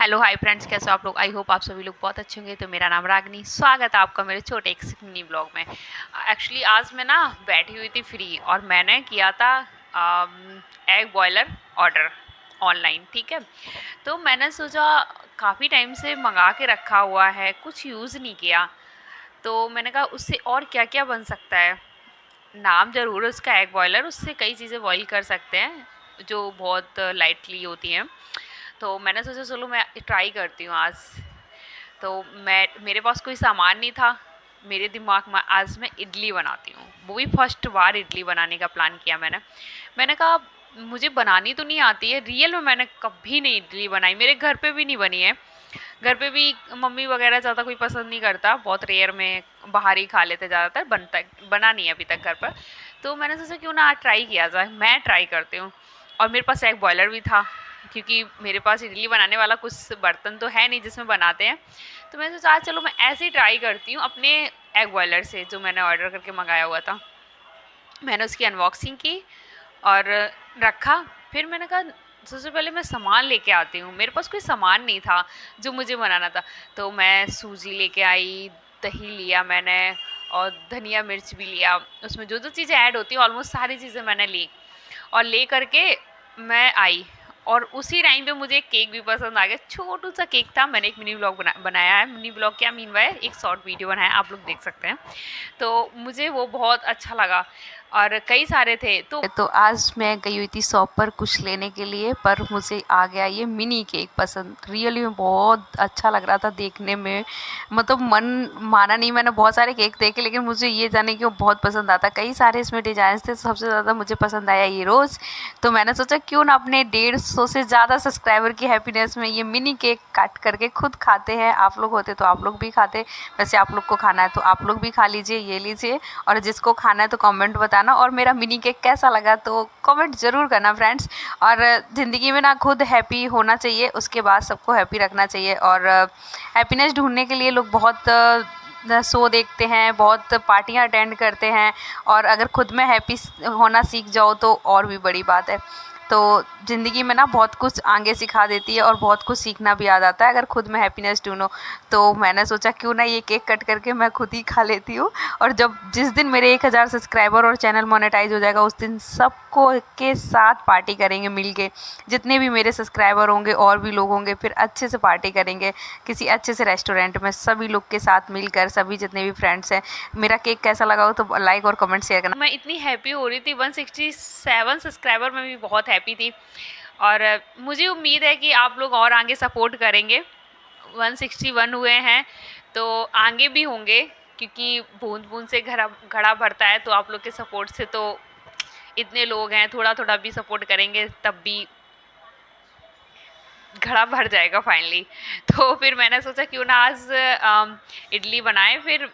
Hello hi friends, कैसे हो आप लोग। आई होप आप सभी लोग बहुत अच्छे होंगे। तो मेरा नाम रागनी, स्वागत है आपका मेरे छोटे एक मिनी ब्लॉग में। एक्चुअली आज मैं ना बैठी हुई थी फ्री और मैंने किया था एग बॉयलर ऑर्डर ऑनलाइन। ठीक है, तो मैंने सोचा काफ़ी टाइम से मंगा के रखा हुआ है, कुछ यूज़ नहीं किया, तो मैंने कहा उससे और क्या क्या बन सकता है। नाम ज़रूर है उसका एग बॉयलर, उससे कई चीज़ें बॉईल कर सकते हैं जो बहुत लाइटली होती हैं। तो मैंने सोचा चलो मैं ट्राई करती हूँ आज। तो मैं मेरे पास कोई सामान नहीं था, मेरे दिमाग में आज मैं इडली बनाती हूँ। वो भी फर्स्ट बार इडली बनाने का प्लान किया मैंने कहा मुझे बनानी तो नहीं आती है, रियल में मैंने कभी नहीं इडली बनाई, मेरे घर पे भी नहीं बनी है। घर पे भी मम्मी वगैरह ज़्यादा कोई पसंद नहीं करता, बहुत रेयर में बाहर ही खा लेते, ज़्यादातर बना नहीं है अभी तक घर पर। तो मैंने सोचा क्यों ना आज ट्राई किया जाए, मैं ट्राई करती हूँ। और मेरे पास एक बॉयलर भी था, क्योंकि मेरे पास इडली बनाने वाला कुछ बर्तन तो है नहीं जिसमें बनाते हैं। तो मैंने सोचा आज चलो मैं ऐसे ही ट्राई करती हूँ अपने एग बॉयलर से, जो मैंने ऑर्डर करके मंगाया हुआ था। मैंने उसकी अनबॉक्सिंग की और रखा। फिर मैंने कहा सबसे पहले मैं सामान लेके आती हूँ, मेरे पास कोई सामान नहीं था जो मुझे बनाना था। तो मैं सूजी लेके आई, दही लिया मैंने, और धनिया मिर्च भी लिया। उसमें जो जो चीज़ें ऐड होती हैं ऑलमोस्ट सारी चीज़ें मैंने ली और ले करके मैं आई। और उसी टाइम पे मुझे एक केक भी पसंद आ गया, छोटू सा केक था। मैंने एक मिनी ब्लॉग बनाया है, मिनी ब्लॉग क्या मीन वाई एक शॉर्ट वीडियो बनाया है, आप लोग देख सकते हैं। तो मुझे वो बहुत अच्छा लगा और कई सारे थे। तो आज मैं गई हुई थी शॉप पर कुछ लेने के लिए, पर मुझे आ गया ये मिनी केक पसंद। रियली में बहुत अच्छा लग रहा था देखने में, मतलब मन माना नहीं। मैंने बहुत सारे केक देखे लेकिन मुझे ये जाने कि वो बहुत पसंद आता। कई सारे इसमें डिजाइन थे, सबसे ज़्यादा मुझे पसंद आया ये रोज़। तो मैंने सोचा क्यों ना अपने 150 से ज़्यादा सब्सक्राइबर की हैप्पीनेस में ये मिनी केक काट करके खुद खाते हैं। आप लोग होते तो आप लोग भी खाते, वैसे आप लोग को खाना है तो आप लोग भी खा लीजिए, ये लीजिए। और जिसको खाना है तो कमेंट बताना, और मेरा मिनी केक कैसा लगा तो कमेंट ज़रूर करना फ्रेंड्स। और ज़िंदगी में ना खुद हैप्पी होना चाहिए, उसके बाद सबको हैप्पी रखना चाहिए। और हैप्पीनेस ढूंढने के लिए लोग बहुत शो देखते हैं, बहुत पार्टियां अटेंड करते हैं, और अगर खुद में हैप्पी होना सीख जाओ तो और भी बड़ी बात है। तो ज़िंदगी में ना बहुत कुछ आगे सिखा देती है और बहुत कुछ सीखना भी आ जाता है अगर खुद में हैप्पीनेस ढूंढो। तो मैंने सोचा क्यों ना ये केक कट करके मैं खुद ही खा लेती हूँ। और जब जिस दिन मेरे 1000 सब्सक्राइबर और चैनल मोनेटाइज हो जाएगा उस दिन सबको के साथ पार्टी करेंगे मिल के। जितने भी मेरे सब्सक्राइबर होंगे और भी लोग होंगे, फिर अच्छे से पार्टी करेंगे किसी अच्छे से रेस्टोरेंट में, सभी लोग के साथ मिलकर, सभी जितने भी फ्रेंड्स हैं। मेरा केक कैसा लगा हो तो लाइक और कमेंट शेयर करना। मैं इतनी हैप्पी हो रही थी, 167 सब्सक्राइबर में भी बहुत हैप्पी थी। और मुझे उम्मीद है कि आप लोग और आगे सपोर्ट करेंगे। 161 हुए हैं तो आगे भी होंगे, क्योंकि बूंद बूंद से घड़ा घड़ा भरता है। तो आप लोग के सपोर्ट से तो इतने लोग हैं, थोड़ा थोड़ा भी सपोर्ट करेंगे तब भी घड़ा भर जाएगा फाइनली। तो फिर मैंने सोचा क्यों ना आज इडली बनाए। फिर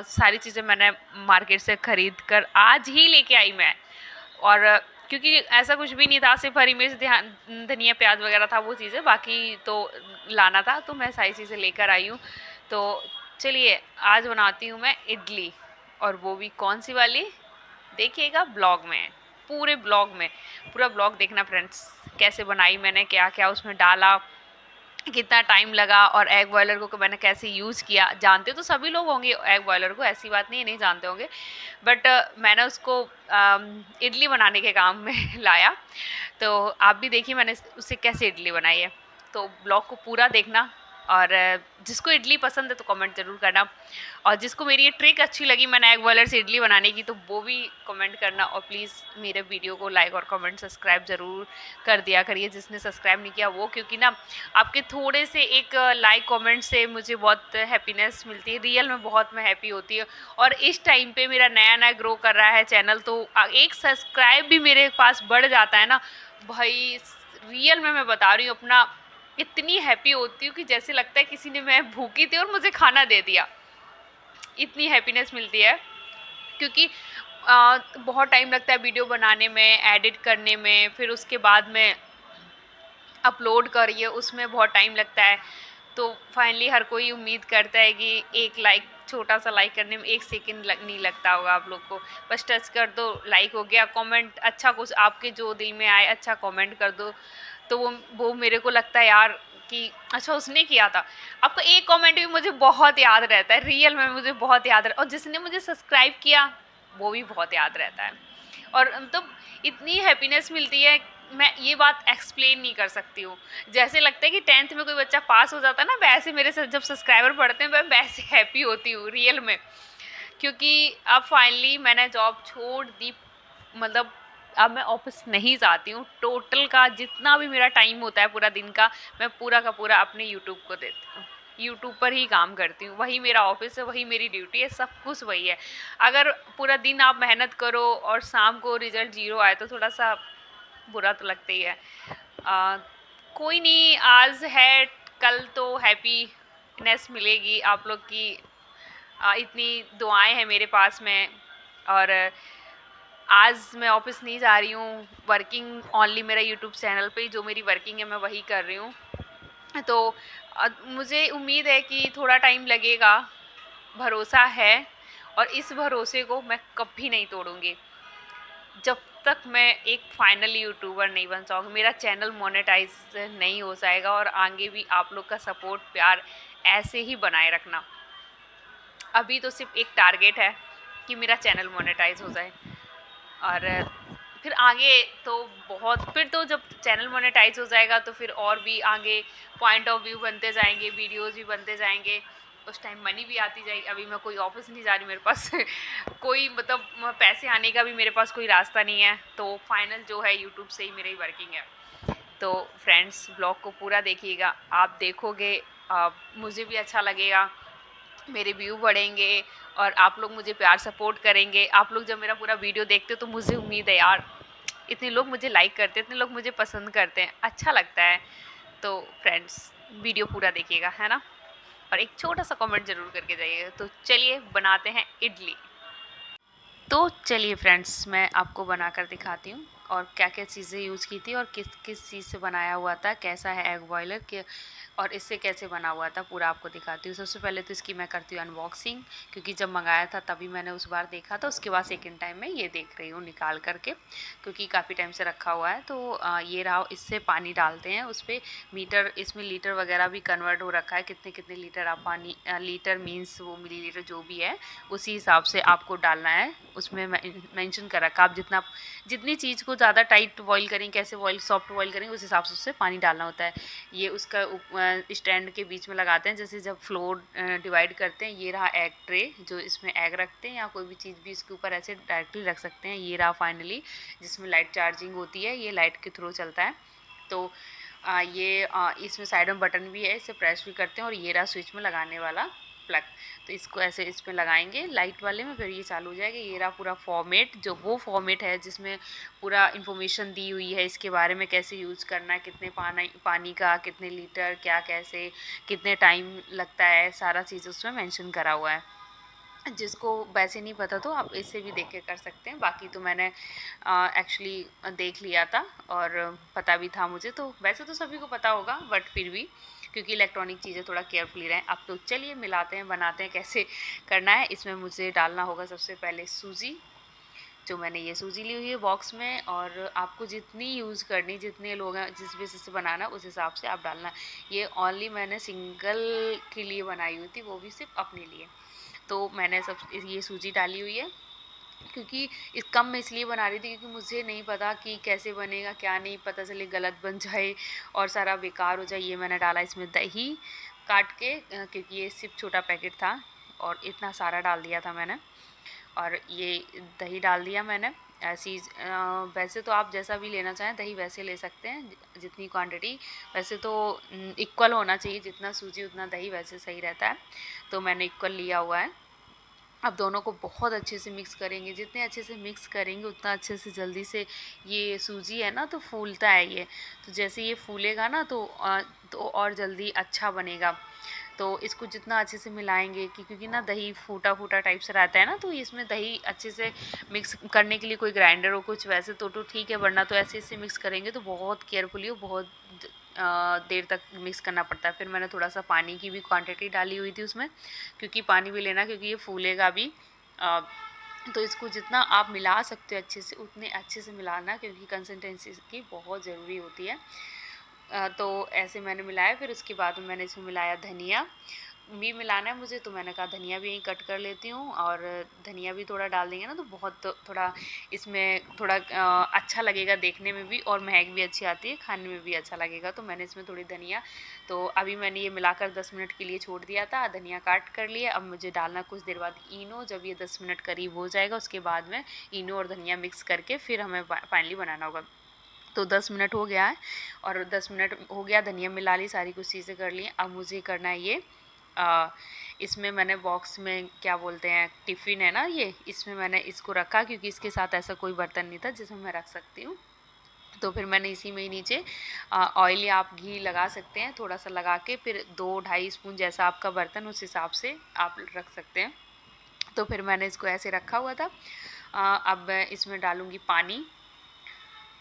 सारी चीज़ें मैंने मार्केट से ख़रीद कर आज ही लेके आई मैं। और क्योंकि ऐसा कुछ भी नहीं था, सिर्फ हरी मिर्च, धनिया, प्याज वगैरह था, वो चीज़ें बाकी तो लाना था। तो मैं सारी चीज़ें लेकर आई हूँ। तो चलिए आज बनाती हूँ मैं इडली, और वो भी कौन सी वाली, देखिएगा ब्लॉग में, पूरे ब्लॉग में, पूरा ब्लॉग देखना फ्रेंड्स। कैसे बनाई मैंने, क्या क्या उसमें डाला, कितना टाइम लगा, और एग बॉयलर को मैंने कैसे यूज़ किया। जानते तो सभी लोग होंगे एग बॉयलर को, ऐसी बात नहीं है नहीं जानते होंगे, बट मैंने उसको इडली बनाने के काम में लाया। तो आप भी देखिए मैंने उससे कैसे इडली बनाई है। तो ब्लॉग को पूरा देखना, और जिसको इडली पसंद है तो कमेंट ज़रूर करना, और जिसको मेरी ये ट्रिक अच्छी लगी मैंने एग बॉयलर से इडली बनाने की तो वो भी कमेंट करना। और प्लीज़ मेरे वीडियो को लाइक और कमेंट सब्सक्राइब ज़रूर कर दिया करिए, जिसने सब्सक्राइब नहीं किया वो, क्योंकि ना आपके थोड़े से एक लाइक कमेंट से मुझे बहुत हैप्पीनेस मिलती है, रियल में बहुत मैं हैप्पी होती है। और इस टाइम पे मेरा नया नया ग्रो कर रहा है चैनल, तो एक सब्सक्राइब भी मेरे पास बढ़ जाता है ना भाई, रियल में मैं बता रही हूँ अपना, इतनी हैप्पी होती हूँ कि जैसे लगता है किसी ने, मैं भूखी थी और मुझे खाना दे दिया, इतनी हैप्पीनेस मिलती है। क्योंकि बहुत टाइम लगता है वीडियो बनाने में, एडिट करने में, फिर उसके बाद में अपलोड करिए, उसमें बहुत टाइम लगता है। तो फाइनली हर कोई उम्मीद करता है कि एक लाइक, छोटा सा लाइक करने में 1 सेकंड नहीं लगता होगा आप लोग को, बस टच कर दो लाइक हो गया। कमेंट अच्छा कुछ आपके जो दिल में आए अच्छा कमेंट कर दो, तो वो मेरे को लगता है यार कि अच्छा उसने किया था। आपका एक कमेंट भी मुझे बहुत याद रहता है, रियल में मुझे बहुत याद और जिसने मुझे सब्सक्राइब किया वो भी बहुत याद रहता है। और मतलब इतनी हैप्पीनेस मिलती है, मैं ये बात एक्सप्लेन नहीं कर सकती हूँ। जैसे लगता है कि 10th में कोई बच्चा पास हो जाता है ना, वैसे मेरे से जब सब्सक्राइबर बढ़ते हैं मैं वैसे हैप्पी होती हूँ रियल में। क्योंकि अब फाइनली मैंने जॉब छोड़ दी, मतलब अब मैं ऑफिस नहीं जाती हूँ। टोटल का जितना भी मेरा टाइम होता है पूरा दिन का, मैं पूरा का पूरा अपने यूट्यूब को देती हूँ। यूट्यूब पर ही काम करती हूँ, वही मेरा ऑफिस है, वही मेरी ड्यूटी है, सब कुछ वही है। अगर पूरा दिन आप मेहनत करो और शाम को रिजल्ट ज़ीरो आए तो थोड़ा सा बुरा तो लगता ही है। आ, कोई नहीं, आज है, कल तो हैप्पीनेस मिलेगी आप लोग की। इतनी दुआएं हैं मेरे पास में। और आज मैं ऑफिस नहीं जा रही हूँ, वर्किंग ओनली मेरा यूट्यूब चैनल पे जो मेरी वर्किंग है मैं वही कर रही हूँ। तो मुझे उम्मीद है कि थोड़ा टाइम लगेगा, भरोसा है, और इस भरोसे को मैं कभी नहीं तोड़ूंगी जब तक मैं एक फाइनल यूट्यूबर नहीं बन जाऊँगी, मेरा चैनल मोनेटाइज नहीं हो जाएगा। और आगे भी आप लोग का सपोर्ट प्यार ऐसे ही बनाए रखना। अभी तो सिर्फ एक टारगेट है कि मेरा चैनल मोनेटाइज हो जाए, और फिर आगे तो बहुत, फिर तो जब चैनल मोनेटाइज हो जाएगा तो फिर और भी आगे पॉइंट ऑफ व्यू बनते जाएंगे, वीडियोस भी बनते जाएंगे, उस टाइम मनी भी आती जाएगी। अभी मैं कोई ऑफिस नहीं जा रही, मेरे पास कोई मतलब पैसे आने का भी मेरे पास कोई रास्ता नहीं है। तो फाइनल जो है यूट्यूब से ही मेरी वर्किंग है। तो फ्रेंड्स, ब्लॉग को पूरा देखिएगा, आप देखोगे मुझे भी अच्छा लगेगा, मेरे व्यू बढ़ेंगे और आप लोग मुझे प्यार सपोर्ट करेंगे। आप लोग जब मेरा पूरा वीडियो देखते हो तो मुझे उम्मीद है यार, इतने लोग मुझे लाइक करते हैं, इतने लोग मुझे पसंद करते हैं, अच्छा लगता है। तो फ्रेंड्स, वीडियो पूरा देखिएगा, है ना, और एक छोटा सा कमेंट ज़रूर करके जाइएगा। तो चलिए बनाते हैं इडली। तो चलिए फ्रेंड्स, मैं आपको बनाकर दिखाती हूँ और क्या क्या चीज़ें यूज़ की थी और किस किस चीज़ से बनाया हुआ था, कैसा है एग बॉयलर के, और इससे कैसे बना हुआ था पूरा आपको दिखाती हूँ। सबसे पहले तो इसकी मैं करती हूँ अनबॉक्सिंग, क्योंकि जब मंगाया था तभी मैंने उस बार देखा था, उसके बाद सेकेंड टाइम में ये देख रही हूँ निकाल करके, क्योंकि काफ़ी टाइम से रखा हुआ है। तो ये रहा, इससे पानी डालते हैं, उस पर मीटर, इसमें लीटर वगैरह भी कन्वर्ट हो रखा है, कितने कितने लीटर आप पानी, लीटर मीन्स वो मिलीलीटर जो भी है उसी हिसाब से आपको डालना है। उसमें मेंशन कर रखा, आप जितनी चीज़ को ज़्यादा टाइट बॉईल करें, कैसे बॉईल सॉफ्ट बॉईल करें, उस हिसाब से उससे पानी डालना होता है। ये उसका स्टैंड के बीच में लगाते हैं, जैसे जब फ्लोर डिवाइड करते हैं। ये रहा एग ट्रे, जो इसमें एग रखते हैं, या कोई भी चीज़ भी इसके ऊपर ऐसे डायरेक्टली रख सकते हैं। ये रहा फाइनली, जिसमें लाइट चार्जिंग होती है, ये लाइट के थ्रू चलता है। तो इसमें साइड में बटन भी है, इसे प्रेस भी करते हैं, और ये रहा स्विच में लगाने वाला प्लग। तो इसको ऐसे इस पर लगाएंगे लाइट वाले में, फिर ये चालू हो जाएगा। ये रहा पूरा फॉर्मेट, जो वो फॉर्मेट है जिसमें पूरा इन्फॉर्मेशन दी हुई है इसके बारे में, कैसे यूज़ करना है, कितने पानी का कितने लीटर, क्या कैसे कितने टाइम लगता है, सारा चीज़ उसमें मेंशन करा हुआ है। जिसको वैसे नहीं पता तो आप इससे भी देख के कर सकते हैं। बाकी तो मैंने एक्चुअली देख लिया था और पता भी था मुझे, तो वैसे तो सभी को पता होगा, बट फिर भी क्योंकि इलेक्ट्रॉनिक चीज़ें थोड़ा केयरफुली रहें। अब तो चलिए मिलाते हैं, बनाते हैं, कैसे करना है। इसमें मुझे डालना होगा सबसे पहले सूजी, जो मैंने ये सूजी ली हुई है बॉक्स में, और आपको जितनी यूज़ करनी, जितने लोग हैं, जिस बेसिस से बनाना उस हिसाब से आप डालना। ये ओनली मैंने सिंगल के लिए बनाई हुई थी, वो भी सिर्फ अपने लिए। तो मैंने सब ये सूजी डाली हुई है, क्योंकि इस कम में इसलिए बना रही थी क्योंकि मुझे नहीं पता कि कैसे बनेगा, क्या नहीं, पता चले गलत बन जाए और सारा बेकार हो जाए। ये मैंने डाला इसमें दही काट के, क्योंकि ये सिर्फ छोटा पैकेट था और इतना सारा डाल दिया था मैंने। और ये दही डाल दिया मैंने ऐसी। वैसे तो आप जैसा भी लेना चाहें दही वैसे ले सकते हैं, जितनी क्वांटिटी, वैसे तो इक्वल होना चाहिए, जितना सूजी उतना दही, वैसे सही रहता है। तो मैंने इक्वल लिया हुआ है। अब दोनों को बहुत अच्छे से मिक्स करेंगे, जितने अच्छे से मिक्स करेंगे उतना अच्छे से जल्दी से ये सूजी है ना तो फूलता है ये। तो जैसे ये फूलेगा ना तो और जल्दी अच्छा बनेगा। तो इसको जितना अच्छे से मिलाएंगे, कि क्योंकि ना दही फूटा फूटा टाइप से रहता है ना, तो इसमें दही अच्छे से मिक्स करने के लिए कोई ग्राइंडर हो कुछ, वैसे तो ठीक है, वरना तो ऐसे इससे मिक्स करेंगे तो बहुत केयरफुली, बहुत देर तक मिक्स करना पड़ता है। फिर मैंने थोड़ा सा पानी की भी क्वांटिटी डाली हुई थी उसमें, क्योंकि पानी भी लेना, क्योंकि ये फूलेगा भी। तो इसको जितना आप मिला सकते हो अच्छे से उतने अच्छे से मिलाना, क्योंकि कंसिस्टेंसी की बहुत ज़रूरी होती है। तो ऐसे मैंने मिलाया, फिर उसके बाद में मैंने इसमें मिलाया धनिया भी मिलाना है मुझे, तो मैंने कहा धनिया भी यहीं कट कर लेती हूँ, और धनिया भी थोड़ा डाल देंगे ना तो बहुत थोड़ा इसमें थोड़ा अच्छा लगेगा देखने में भी, और महक भी अच्छी आती है, खाने में भी अच्छा लगेगा। तो मैंने इसमें थोड़ी धनिया, तो अभी मैंने ये मिलाकर 10 मिनट के लिए छोड़ दिया था, धनिया काट कर लिया। अब मुझे डालना कुछ देर बाद इनो, जब ये 10 मिनट करीब हो जाएगा उसके बाद में इनो और धनिया मिक्स करके फिर हमें फाइनली बनाना होगा। तो 10 मिनट हो गया है, और 10 मिनट हो गया, धनिया मिला ली, सारी कुछ चीज़ें कर ली। अब मुझे करना है ये इसमें मैंने बॉक्स में क्या बोलते हैं, टिफ़िन है ना ये, इसमें मैंने इसको रखा क्योंकि इसके साथ ऐसा कोई बर्तन नहीं था जिसमें मैं रख सकती हूँ। तो फिर मैंने इसी में ही नीचे ऑयल या आप घी लगा सकते हैं, थोड़ा सा लगा के फिर 2-2.5 स्पून, जैसा आपका बर्तन उस हिसाब से आप रख सकते हैं। तो फिर मैंने इसको ऐसे रखा हुआ था। अब मैं इसमें डालूँगी पानी।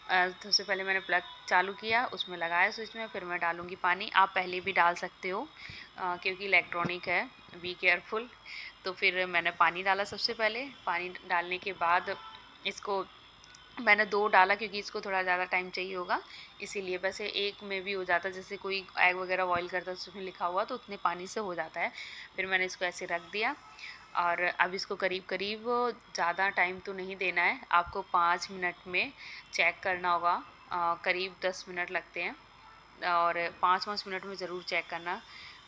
सबसे पहले मैंने प्लग चालू किया, उसमें लगाया स्विच में, फिर मैं डालूँगी पानी। आप पहले भी डाल सकते हो क्योंकि इलेक्ट्रॉनिक है, बी केयरफुल। तो फिर मैंने पानी डाला सबसे पहले, पानी डालने के बाद इसको मैंने 2 डाला क्योंकि इसको थोड़ा ज़्यादा टाइम चाहिए होगा, इसीलिए। वैसे एक में भी हो जाता, जैसे कोई एग वगैरह बॉईल करता है तो उसमें लिखा हुआ, तो उतने पानी से हो जाता है। फिर मैंने इसको ऐसे रख दिया, और अब इसको करीब करीब ज़्यादा टाइम तो नहीं देना है आपको, 5 मिनट में चेक करना होगा। करीब 10 मिनट लगते हैं, और 5-5 मिनट में ज़रूर चेक करना।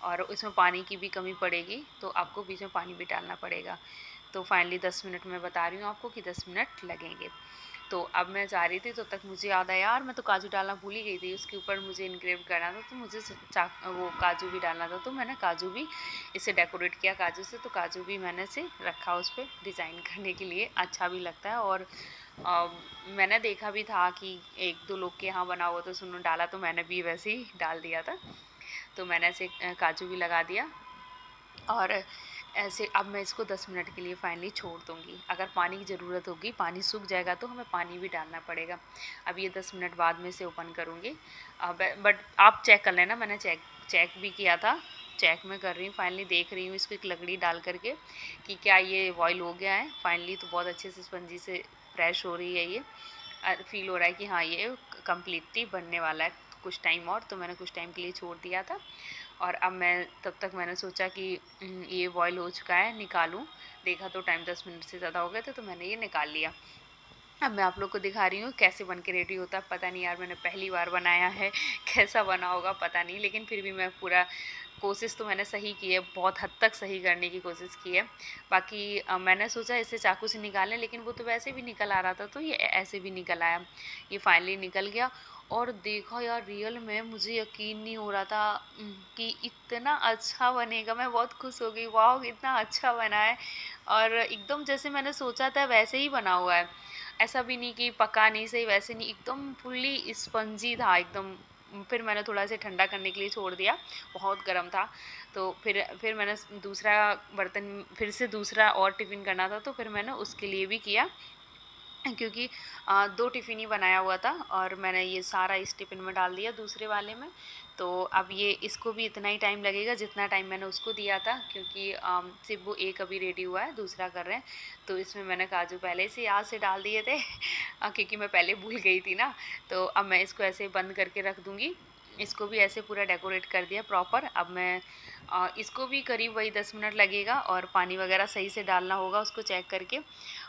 और इसमें पानी की भी कमी पड़ेगी तो आपको बीच में पानी भी डालना पड़ेगा। तो फाइनली 10 मिनट में बता रही हूँ आपको कि 10 मिनट लगेंगे। तो अब मैं जा रही थी, तो तक मुझे याद आया, यार मैं तो काजू डालना भूल ही गई थी, उसके ऊपर मुझे इनग्रेव करना था, तो मुझे वो काजू भी डालना था। तो मैंने काजू भी इसे डेकोरेट किया काजू से, तो काजू भी मैंने से रखा उस पर डिज़ाइन करने के लिए, अच्छा भी लगता है। और मैंने देखा भी था कि 1-2 लोग के यहाँ बना हुआ, तो सुनो डाला, तो मैंने भी वैसे ही डाल दिया था। तो मैंने ऐसे काजू भी लगा दिया, और ऐसे अब मैं इसको 10 मिनट के लिए फाइनली छोड़ दूँगी। अगर पानी की ज़रूरत होगी, पानी सूख जाएगा तो हमें पानी भी डालना पड़ेगा। अब ये 10 मिनट बाद में इसे ओपन करूँगी। अब बट आप चेक कर लेना, मैंने चेक चेक भी किया था। चेक मैं कर रही हूँ, फाइनली देख रही हूँ इसको एक लकड़ी डाल कर के कि क्या ये बॉयल हो गया है। फाइनली तो बहुत अच्छे से स्पंजी से फ्रेश हो रही है ये। फ़ील हो रहा है कि हाँ, ये कंप्लीटली बनने वाला है कुछ टाइम और। तो मैंने कुछ टाइम के लिए छोड़ दिया था, और अब मैं तब तक मैंने सोचा कि ये बॉयल हो चुका है, निकालूं। देखा तो टाइम 10 मिनट से ज़्यादा हो गए थे, तो मैंने ये निकाल लिया। अब मैं आप लोग को दिखा रही हूँ कैसे बन के रेडी होता है। पता नहीं यार, मैंने पहली बार बनाया है, कैसा बना होगा पता नहीं, लेकिन फिर भी मैं पूरा कोशिश तो मैंने सही की है, बहुत हद तक सही करने की कोशिश की है। बाकी मैंने सोचा इसे चाकू से निकालें, लेकिन वो तो वैसे भी निकल आ रहा था, तो ये ऐसे भी निकल आया। ये फाइनली निकल गया, और देखा यार, रियल में मुझे यकीन नहीं हो रहा था कि इतना अच्छा बनेगा। मैं बहुत खुश हो गई, वाह इतना अच्छा बना है, और एकदम जैसे मैंने सोचा था वैसे ही बना हुआ है। ऐसा भी नहीं कि पका नहीं सही, वैसे नहीं, एकदम फुल्ली स्पंजी था एकदम। फिर मैंने थोड़ा सा ठंडा करने के लिए छोड़ दिया, बहुत गर्म था। तो फिर मैंने दूसरा बर्तन, फिर से दूसरा और टिफ़िन करना था, तो फिर मैंने उसके लिए भी किया, क्योंकि 2 टिफ़िन ही बनाया हुआ था, और मैंने ये सारा इस टिफ़िन में डाल दिया दूसरे वाले में। तो अब ये इसको भी इतना ही टाइम लगेगा जितना टाइम मैंने उसको दिया था, क्योंकि सिर्फ वो एक अभी रेडी हुआ है, दूसरा कर रहे हैं। तो इसमें मैंने काजू पहले से याद से डाल दिए थे क्योंकि मैं पहले भूल गई थी ना। तो अब मैं इसको ऐसे बंद करके रख दूँगी। इसको भी ऐसे पूरा डेकोरेट कर दिया प्रॉपर। अब मैं इसको भी करीब वही 10 मिनट लगेगा, और पानी वगैरह सही से डालना होगा उसको चेक करके।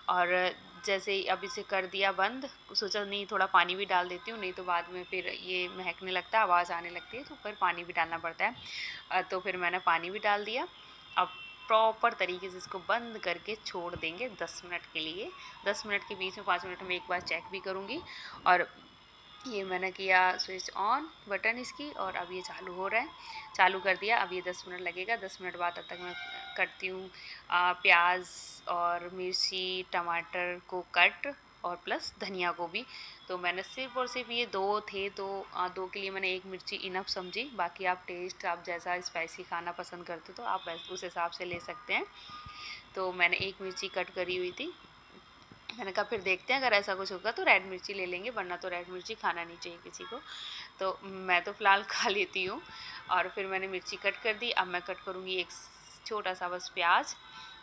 और जैसे ही अब इसे कर दिया बंद, सोचा नहीं थोड़ा पानी भी डाल देती हूँ, नहीं तो बाद में फिर ये महकने लगता है, आवाज़ आने लगती है, तो फिर पानी भी डालना पड़ता है। तो फिर मैंने पानी भी डाल दिया। अब प्रॉपर तरीके से इसको बंद करके छोड़ देंगे 10 मिनट के लिए। 10 मिनट के बीच में 5 मिनट में एक बार चेक भी करूँगी। और ये मैंने किया स्विच ऑन बटन इसकी, और अब ये चालू हो रहा है। चालू कर दिया, अब ये 10 मिनट लगेगा। 10 मिनट बाद तब तक मैं करती हूँ प्याज और मिर्ची टमाटर को कट, और प्लस धनिया को भी। तो मैंने सिर्फ और सिर्फ ये 2 थे, तो 2 के लिए मैंने 1 मिर्ची इनफ समझी। बाकी आप टेस्ट, आप जैसा स्पाइसी खाना पसंद करते हो तो आप उस हिसाब से ले सकते हैं। तो मैंने 1 मिर्ची कट करी हुई थी। मैंने कहा फिर देखते हैं, अगर ऐसा कुछ होगा तो रेड मिर्ची ले लेंगे, वरना तो रेड मिर्ची खाना नहीं चाहिए किसी को। तो मैं तो फ़िलहाल खा लेती हूँ। और फिर मैंने मिर्ची कट कर दी। अब मैं कट करूँगी एक छोटा सा बस प्याज,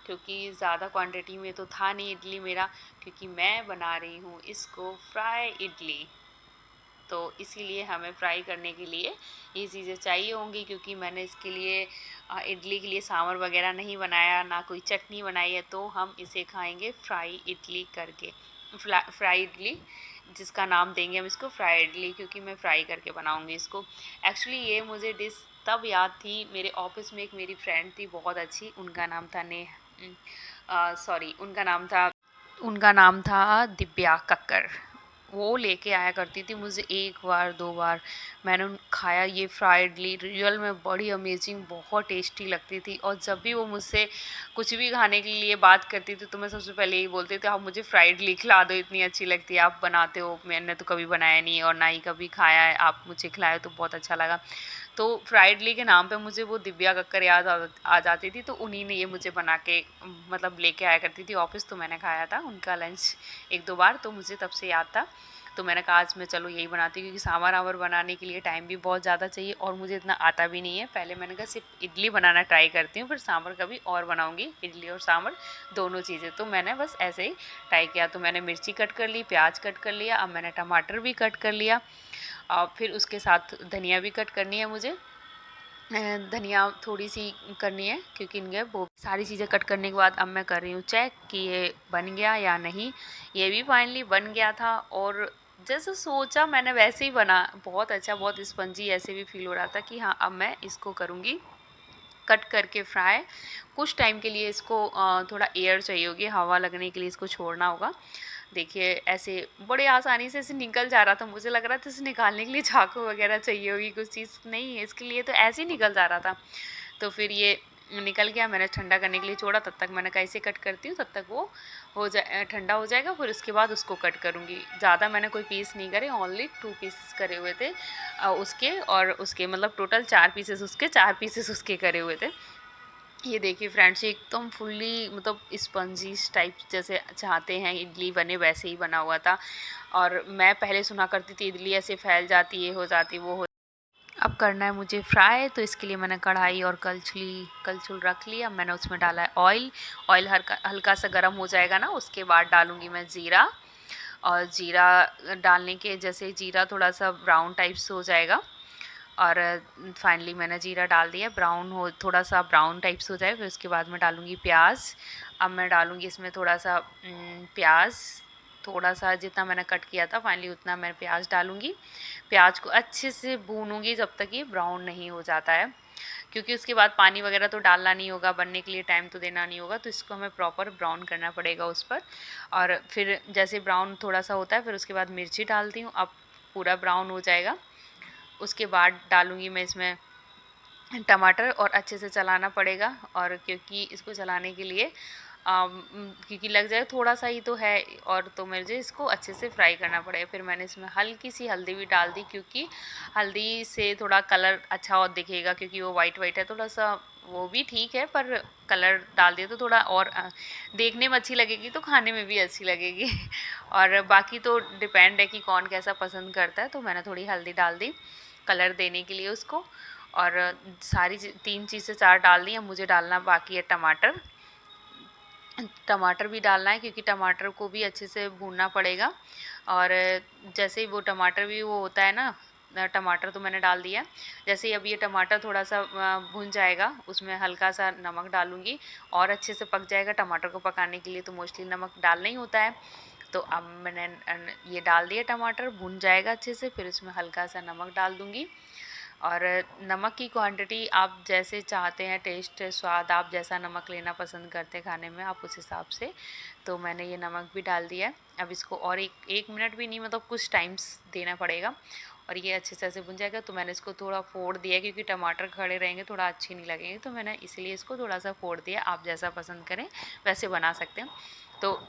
क्योंकि ज़्यादा क्वांटिटी में तो था नहीं इडली मेरा, क्योंकि मैं बना रही हूँ इसको फ्राई इडली। तो इसीलिए हमें फ्राई करने के लिए ये चीज़ें चाहिए होंगी, क्योंकि मैंने इसके लिए इडली के लिए सांभर वगैरह नहीं बनाया, ना कोई चटनी बनाई है, तो हम इसे खाएंगे फ्राई इडली करके, फ्राई इडली, जिसका नाम देंगे हम इसको फ्राई इडली, क्योंकि मैं फ्राई करके बनाऊंगी इसको। एक्चुअली ये मुझे डिश तब याद थी, मेरे ऑफिस में एक मेरी फ्रेंड थी बहुत अच्छी, उनका नाम था सॉरी उनका नाम था दिव्या कक्कर। वो लेके आया करती थी मुझे, एक बार दो बार मैंने खाया ये फ्राई इडली, रियल में बड़ी अमेजिंग, बहुत टेस्टी लगती थी। और जब भी वो मुझसे कुछ भी खाने के लिए बात करती थी तो मैं सबसे पहले यही बोलती थी, आप मुझे फ्राई इडली खिला दो, इतनी अच्छी लगती है, आप बनाते हो, मैंने तो कभी बनाया नहीं और ना ही कभी खाया है, आप मुझे खिलाए तो बहुत अच्छा लगा। तो फ्राई इडली के नाम पे मुझे वो दिव्या कक्कर याद आ जाती थी, तो उन्हीं ने ये मुझे बना के मतलब लेके आया करती थी ऑफिस, तो मैंने खाया था उनका लंच एक दो बार, तो मुझे तब से याद था। तो मैंने कहा आज मैं चलो यही बनाती हूँ, क्योंकि सांभर आवर बनाने के लिए टाइम भी बहुत ज़्यादा चाहिए और मुझे इतना आता भी नहीं है। पहले मैंने कहा सिर्फ इडली बनाना ट्राई करती हूँ, फिर सांभर कभी और बनाऊँगी, इडली और सांभर दोनों चीज़ें। तो मैंने बस ऐसे ही ट्राई किया। तो मैंने मिर्ची कट कर ली, प्याज कट कर लिया, अब मैंने टमाटर भी कट कर लिया, और फिर उसके साथ धनिया भी कट करनी है मुझे, धनिया थोड़ी सी करनी है, क्योंकि इनके वो सारी चीज़ें कट करने के बाद अब मैं कर रही हूँ चेक कि ये बन गया या नहीं। ये भी फाइनली बन गया था, और जैसे सोचा मैंने वैसे ही बना, बहुत अच्छा, बहुत स्पंजी ऐसे भी फील हो रहा था कि हाँ अब मैं इसको करूँगी कट करके फ्राई। कुछ टाइम के लिए इसको थोड़ा एयर चाहिए होगी, हवा लगने के लिए इसको छोड़ना होगा। देखिए ऐसे बड़े आसानी से इसे निकल जा रहा था, मुझे लग रहा था इसे निकालने के लिए चाकू वगैरह चाहिए होगी, कुछ चीज़ नहीं है इसके लिए, तो ऐसे ही निकल जा रहा था। तो फिर ये निकल गया, मैंने ठंडा करने के लिए छोड़ा, तब तक मैंने कैसे कट करती हूँ, तब तक वो ठंडा हो जाएगा, फिर उसके बाद उसको कट करूँगी। ज़्यादा मैंने कोई पीस नहीं करे, ओनली 2 पीसेस करे हुए थे उसके, और उसके मतलब टोटल 4 पीसेस उसके, 4 पीसेस उसके करे हुए थे। ये देखिए फ्रेंड्स, एकदम फुल्ली मतलब स्पंजी टाइप जैसे चाहते हैं इडली बने वैसे ही बना हुआ था। और मैं पहले सुना करती थी इडली ऐसे फैल जाती, ये हो जाती, वो हो। अब करना है मुझे फ्राई, तो इसके लिए मैंने कढ़ाई और कलछुल रख लिया, मैंने उसमें डाला है ऑयल। ऑयल हल्का हल्का सा गर्म हो जाएगा ना, उसके बाद डालूँगी मैं ज़ीरा। और ज़ीरा डालने के जैसे जीरा थोड़ा सा ब्राउन टाइप्स हो जाएगा, और फाइनली मैंने जीरा डाल दिया, ब्राउन हो, थोड़ा सा ब्राउन टाइप्स हो जाए, फिर उसके बाद मैं डालूँगी प्याज। अब मैं डालूँगी इसमें थोड़ा सा प्याज, थोड़ा सा जितना मैंने कट किया था फाइनली उतना मैं प्याज डालूँगी। प्याज को अच्छे से भूनूँगी जब तक ये ब्राउन नहीं हो जाता है, क्योंकि उसके बाद पानी वगैरह तो डालना नहीं होगा, बनने के लिए टाइम तो देना नहीं होगा, तो इसको हमें प्रॉपर ब्राउन करना पड़ेगा उस पर। और फिर जैसे ब्राउन थोड़ा सा होता है, फिर उसके बाद मिर्ची डालती हूँ, अब पूरा ब्राउन हो जाएगा। उसके बाद डालूँगी मैं इसमें टमाटर, और अच्छे से चलाना पड़ेगा, और क्योंकि इसको चलाने के लिए क्योंकि लग जाए थोड़ा सा ही तो है, और तो मुझे इसको अच्छे से फ्राई करना पड़ेगा। फिर मैंने इसमें हल्की सी हल्दी भी डाल दी, क्योंकि हल्दी से थोड़ा कलर अच्छा और दिखेगा, क्योंकि वो वाइट वाइट है थोड़ा सा, वो भी ठीक है, पर कलर डाल दिए तो थोड़ा और देखने में अच्छी लगेगी, तो खाने में भी अच्छी लगेगी। और बाकी तो डिपेंड है कि कौन कैसा पसंद करता है, तो मैंने थोड़ी हल्दी डाल दी कलर देने के लिए उसको। और सारी 3 चीज़ से 4 डाल दी। अब मुझे डालना बाकी है टमाटर। टमाटर भी डालना है, क्योंकि टमाटर को भी अच्छे से भूनना पड़ेगा। और जैसे ही वो टमाटर भी वो होता है ना, टमाटर तो मैंने डाल दिया। जैसे ही अब ये टमाटर थोड़ा सा भुन जाएगा, उसमें हल्का सा नमक डालूँगी, और अच्छे से पक जाएगा। टमाटर को पकाने के लिए तो मोस्टली नमक डालना ही होता है। तो अब मैंने ये डाल दिया, टमाटर भुन जाएगा अच्छे से, फिर उसमें हल्का सा नमक डाल दूँगी। और नमक की क्वांटिटी आप जैसे चाहते हैं, टेस्ट स्वाद आप जैसा नमक लेना पसंद करते हैं खाने में, आप उस हिसाब से। तो मैंने ये नमक भी डाल दिया है। अब इसको और एक मिनट भी नहीं, मतलब कुछ टाइम्स देना पड़ेगा, और ये अच्छे से ऐसे भुन जाएगा। तो मैंने इसको थोड़ा फोड़ दिया, क्योंकि टमाटर खड़े रहेंगे थोड़ा अच्छे नहीं लगेंगे, तो मैंने इसलिए इसको थोड़ा सा फोड़ दिया। आप जैसा पसंद करें वैसे बना सकते हैं। तो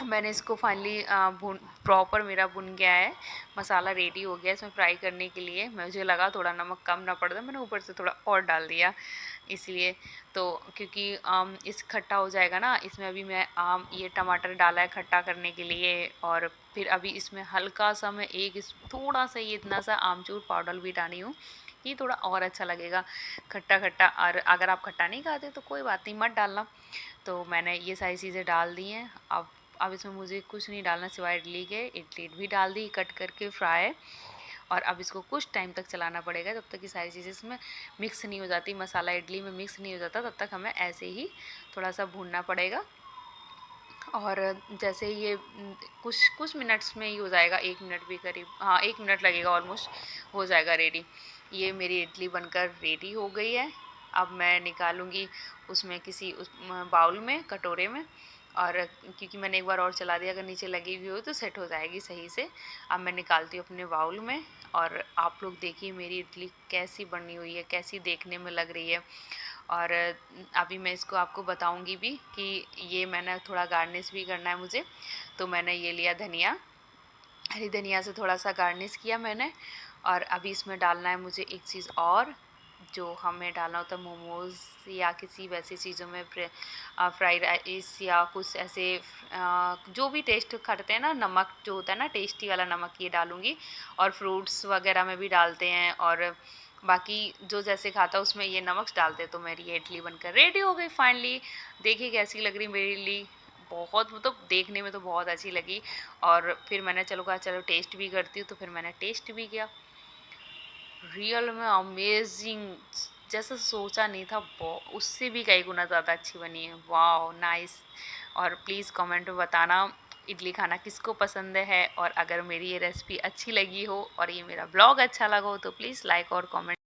मैंने इसको फाइनली भून प्रॉपर मेरा भुन गया है, मसाला रेडी हो गया इसमें फ्राई करने के लिए। मुझे लगा थोड़ा नमक कम ना पड़ जाए, मैंने ऊपर से थोड़ा और डाल दिया इसलिए। तो क्योंकि इस खट्टा हो जाएगा ना, इसमें अभी मैं ये टमाटर डाला है खट्टा करने के लिए, और फिर अभी इसमें हल्का सा मैं थोड़ा सा ये इतना सा आमचूर पाउडर भी डाली हूँ, ये थोड़ा और अच्छा लगेगा खट्टा खट्टा। और अगर आप खट्टा नहीं खाते तो कोई बात नहीं, मत डालना। तो मैंने ये सारी चीज़ें डाल दी हैं। अब इसमें मुझे कुछ नहीं डालना सिवाय इडली के, इडली भी डाल दी कट करके फ्राई। और अब इसको कुछ टाइम तक चलाना पड़ेगा, जब तक कि सारी चीज़ें इसमें मिक्स नहीं हो जाती, मसाला इडली में मिक्स नहीं हो जाता, तब तक हमें ऐसे ही थोड़ा सा भूनना पड़ेगा। और जैसे ये कुछ कुछ मिनट्स में ही हो जाएगा, 1 मिनट भी करीब, हाँ 1 मिनट लगेगा, ऑलमोस्ट हो जाएगा रेडी। ये मेरी इडली बनकर रेडी हो गई है। अब मैं निकालूंगी उसमें किसी उस बाउल में, कटोरे में, और क्योंकि मैंने एक बार और चला दिया, अगर नीचे लगी हुई हो तो सेट हो जाएगी सही से। अब मैं निकालती हूँ अपने बाउल में, और आप लोग देखिए मेरी इडली कैसी बनी हुई है, कैसी देखने में लग रही है। और अभी मैं इसको आपको बताऊंगी भी कि ये मैंने थोड़ा गार्निश भी करना है मुझे, तो मैंने ये लिया धनिया, हरी धनिया से थोड़ा सा गार्निश किया मैंने। और अभी इसमें डालना है मुझे एक चीज़ और, जो हमें डालना होता है मोमोज़ या किसी वैसी चीज़ों में, फ्राइड राइस या कुछ ऐसे जो भी टेस्ट करते हैं ना, नमक जो होता है ना टेस्टी वाला नमक, ये डालूँगी। और फ्रूट्स वगैरह में भी डालते हैं, और बाकी जो जैसे खाता है उसमें ये नमक डालते हैं। तो मेरी ये इडली बनकर रेडी हो गई फाइनली। देखिए कैसी लग रही मेरी इडली, बहुत मतलब देखने में तो बहुत अच्छी लगी। और फिर मैंने चलो कहा चलो टेस्ट भी करती हूँ, तो फिर मैंने टेस्ट भी किया। रियल में अमेजिंग, जैसा सोचा नहीं था, उससे भी कई गुना ज़्यादा अच्छी बनी है। वाह नाइस। और प्लीज़ कमेंट में बताना इडली खाना किसको पसंद है, और अगर मेरी ये रेसिपी अच्छी लगी हो और ये मेरा ब्लॉग अच्छा लगा हो तो प्लीज़ लाइक और कमेंट